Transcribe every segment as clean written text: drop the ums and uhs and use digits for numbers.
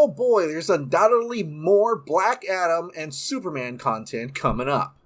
oh boy, there's undoubtedly more Black Adam and Superman content coming up.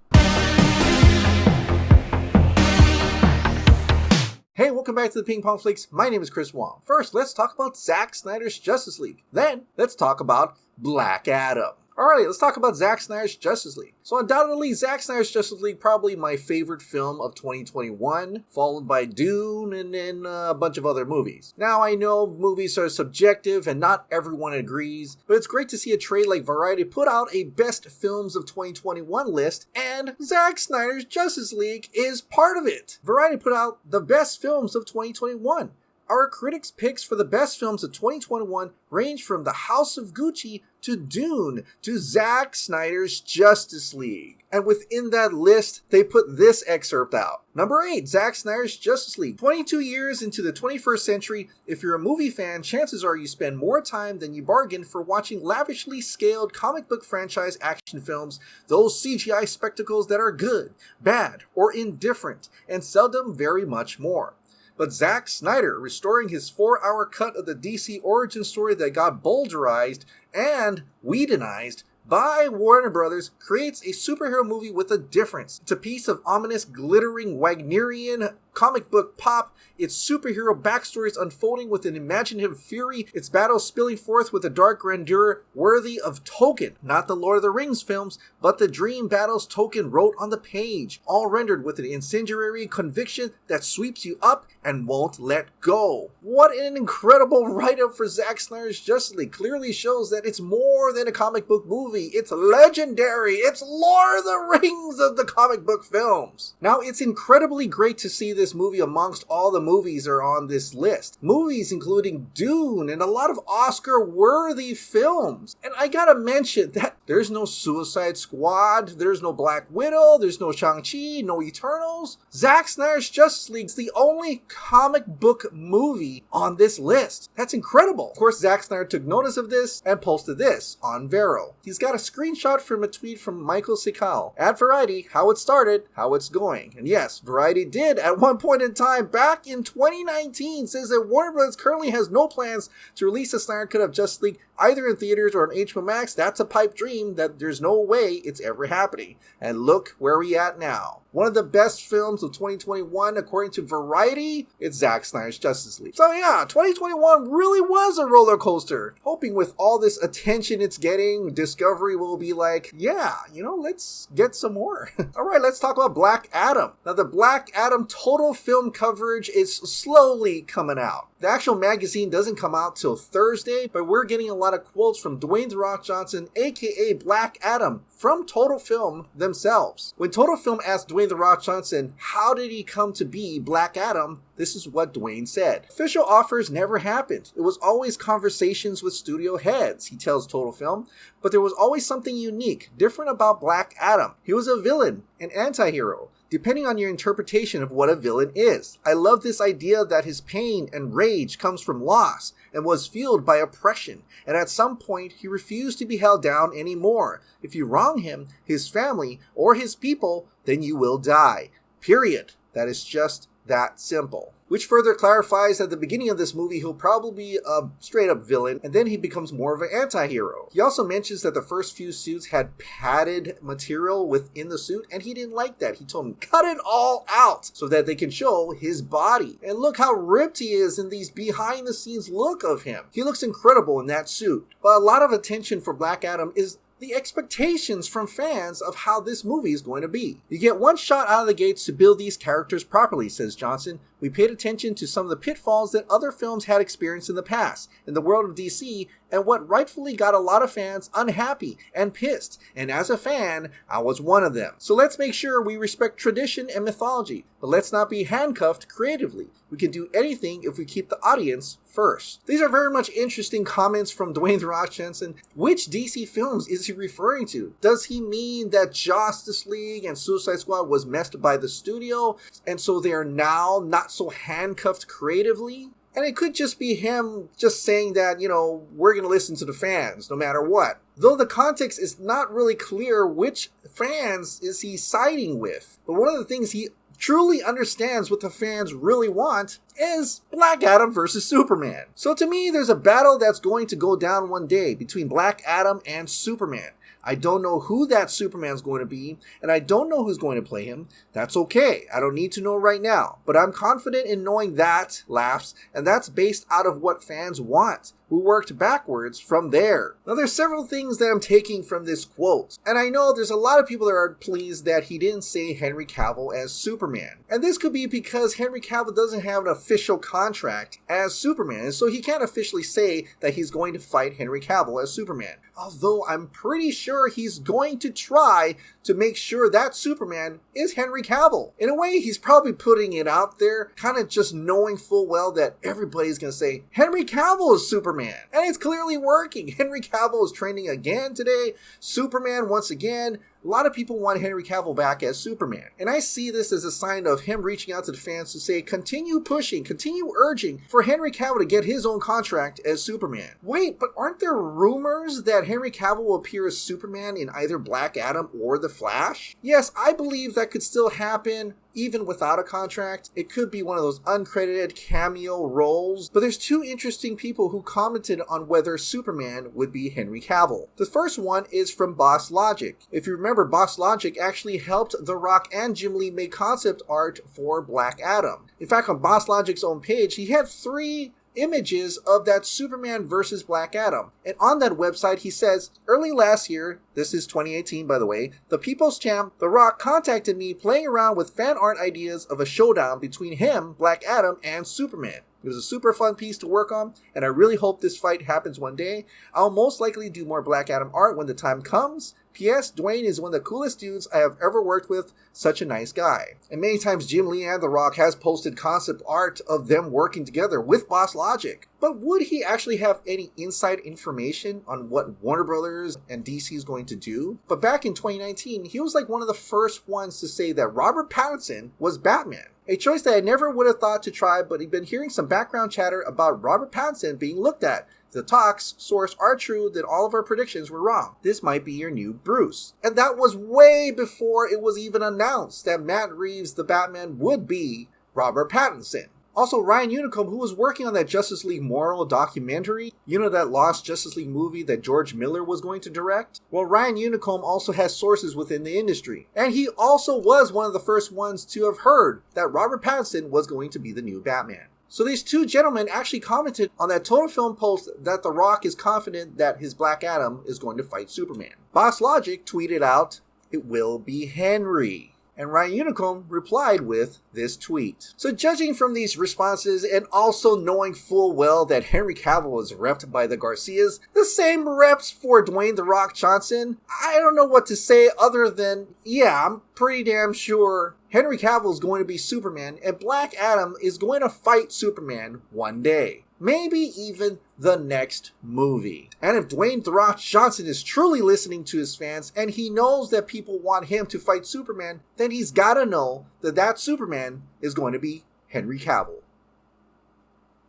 Hey, welcome back to the Ping Pong Flix. My name is Chris Wong. First, let's talk about Zack Snyder's Justice League. Then, let's talk about Black Adam. Alright, let's talk about Zack Snyder's Justice League. So undoubtedly, Zack Snyder's Justice League, probably my favorite film of 2021, followed by Dune and then a bunch of other movies. Now, I know movies are subjective and not everyone agrees, but it's great to see a trade like Variety put out a Best Films of 2021 list, and Zack Snyder's Justice League is part of it. Variety put out the Best Films of 2021. Our critics' picks for the best films of 2021 range from The House of Gucci to Dune to Zack Snyder's Justice League. And within that list, they put this excerpt out. Number 8, Zack Snyder's Justice League. 22 years into the 21st century, if you're a movie fan, chances are you spend more time than you bargained for watching lavishly scaled comic book franchise action films, those CGI spectacles that are good, bad, or indifferent, and seldom very much more. But Zack Snyder, restoring his 4-hour cut of the DC origin story that got boulderized and Whedonized by Warner Brothers, creates a superhero movie with a difference. It's a piece of ominous, glittering Wagnerian comic book pop, its superhero backstories unfolding with an imaginative fury, its battles spilling forth with a dark grandeur worthy of Tolkien, not the Lord of the Rings films, but the dream battles Tolkien wrote on the page, all rendered with an incendiary conviction that sweeps you up and won't let go. What an incredible write-up for Zack Snyder's Justice League. Clearly shows that it's more than a comic book movie. It's legendary. It's Lord of the Rings of the comic book films. Now, it's incredibly great to see this movie amongst all the movies that are on this list. Movies including Dune and a lot of Oscar-worthy films. And I gotta mention that there's no Suicide Squad, there's no Black Widow, there's no Shang-Chi, no Eternals. Zack Snyder's Justice League's the only comic book movie on this list. That's incredible. Of course, Zack Snyder took notice of this and posted this on Vero. He's got a screenshot from a tweet from Michael Sikal at Variety, how it started, how it's going. And yes, Variety did at one point in time back in 2019 says that Warner Bros. Currently has no plans to release a Snyder Cut of Justice League either in theaters or on HBO Max. That's a pipe dream that there's no way it's ever happening. And look where we at now. One of the best films of 2021, according to Variety, it's Zack Snyder's Justice League. So yeah, 2021 really was a roller coaster. Hoping with all this attention it's getting, Discovery will be like, yeah, let's get some more. All right, let's talk about Black Adam. Now, the Black Adam total film coverage is slowly coming out. The actual magazine doesn't come out till Thursday, but we're getting a lot of quotes from Dwayne The Rock Johnson, aka Black Adam, from Total Film themselves. When Total Film asked Dwayne The Rock Johnson, how did he come to be Black Adam, this is what Dwayne said. Official offers never happened. It was always conversations with studio heads, he tells Total Film, but there was always something unique, different about Black Adam. He was a villain, an anti-hero, depending on your interpretation of what a villain is. I love this idea that his pain and rage comes from loss and was fueled by oppression, and at some point he refused to be held down anymore. If you wrong him, his family, or his people, then you will die. Period. That is just that simple. Which further clarifies at the beginning of this movie he'll probably be a straight up villain, and then he becomes more of an anti-hero. He also mentions that the first few suits had padded material within the suit, and he didn't like that. He told him, cut it all out so that they can show his body. And look how ripped he is in these behind the scenes look of him. He looks incredible in that suit. But a lot of attention for Black Adam is the expectations from fans of how this movie is going to be. You get one shot out of the gates to build these characters properly, says Johnson. We paid attention to some of the pitfalls that other films had experienced in the past, in the world of DC, and what rightfully got a lot of fans unhappy and pissed. And as a fan, I was one of them. So let's make sure we respect tradition and mythology, but let's not be handcuffed creatively. We can do anything if we keep the audience first. These are very much interesting comments from Dwayne The Rock Johnson. Which DC films is he referring to? Does he mean that Justice League and Suicide Squad was messed by the studio, and so they are now not so handcuffed creatively? And it could just be him just saying that, we're going to listen to the fans no matter what. Though the context is not really clear which fans is he siding with. But one of the things he truly understands what the fans really want is Black Adam versus Superman. So to me, there's a battle that's going to go down one day between Black Adam and Superman. I don't know who that Superman's going to be, and I don't know who's going to play him. That's okay. I don't need to know right now. But I'm confident in knowing that, laughs, and that's based out of what fans want. We worked backwards from there. Now there's several things that I'm taking from this quote, and I know there's a lot of people that are pleased that he didn't say Henry Cavill as Superman. And this could be because Henry Cavill doesn't have an official contract as Superman, and so he can't officially say that he's going to fight Henry Cavill as Superman. Although I'm pretty sure he's going to try to make sure that Superman is Henry Cavill. In a way, he's probably putting it out there, kind of just knowing full well that everybody's going to say, Henry Cavill is Superman. And it's clearly working. Henry Cavill is training again today. Superman once again. A lot of people want Henry Cavill back as Superman. And I see this as a sign of him reaching out to the fans to say, continue pushing, continue urging for Henry Cavill to get his own contract as Superman. Wait, but aren't there rumors that Henry Cavill will appear as Superman in either Black Adam or The Flash? Yes, I believe that could still happen even without a contract. It could be one of those uncredited cameo roles. But there's two interesting people who commented on whether Superman would be Henry Cavill. The first one is from Boss Logic. If you remember, Boss Logic actually helped The Rock and Jim Lee make concept art for Black Adam. In fact, on Boss Logic's own page, he had 3 images of that Superman versus Black Adam. And on that website, he says, early last year, this is 2018 by the way, the People's Champ, The Rock, contacted me playing around with fan art ideas of a showdown between him, Black Adam, and Superman. It was a super fun piece to work on, and I really hope this fight happens one day. I'll most likely do more Black Adam art when the time comes. P.S. Dwayne is one of the coolest dudes I have ever worked with. Such a nice guy. And many times Jim Lee and The Rock has posted concept art of them working together with Boss Logic. But would he actually have any inside information on what Warner Brothers and DC is going to do? But back in 2019, he was like one of the first ones to say that Robert Pattinson was Batman. A choice that I never would have thought to try, but I've been hearing some background chatter about Robert Pattinson being looked at. If the talks source are true, then all of our predictions were wrong. This might be your new Bruce. And that was way before it was even announced that Matt Reeves' the Batman would be Robert Pattinson. Also, Ryan Unicombe, who was working on that Justice League Moral documentary, you know, that lost Justice League movie that George Miller was going to direct? Well, Ryan Unicombe also has sources within the industry. And he also was one of the first ones to have heard that Robert Pattinson was going to be the new Batman. So these two gentlemen actually commented on that Total Film post that The Rock is confident that his Black Adam is going to fight Superman. Boss Logic tweeted out, "It will be Henry." And Ryan Unicombe replied with this tweet. So judging from these responses and also knowing full well that Henry Cavill is repped by the Garcias, the same reps for Dwayne The Rock Johnson, I don't know what to say other than, yeah, I'm pretty damn sure Henry Cavill is going to be Superman and Black Adam is going to fight Superman one day. Maybe even the next movie. And if Dwayne The Rock Johnson is truly listening to his fans and he knows that people want him to fight Superman, then he's gotta know that that Superman is going to be Henry Cavill.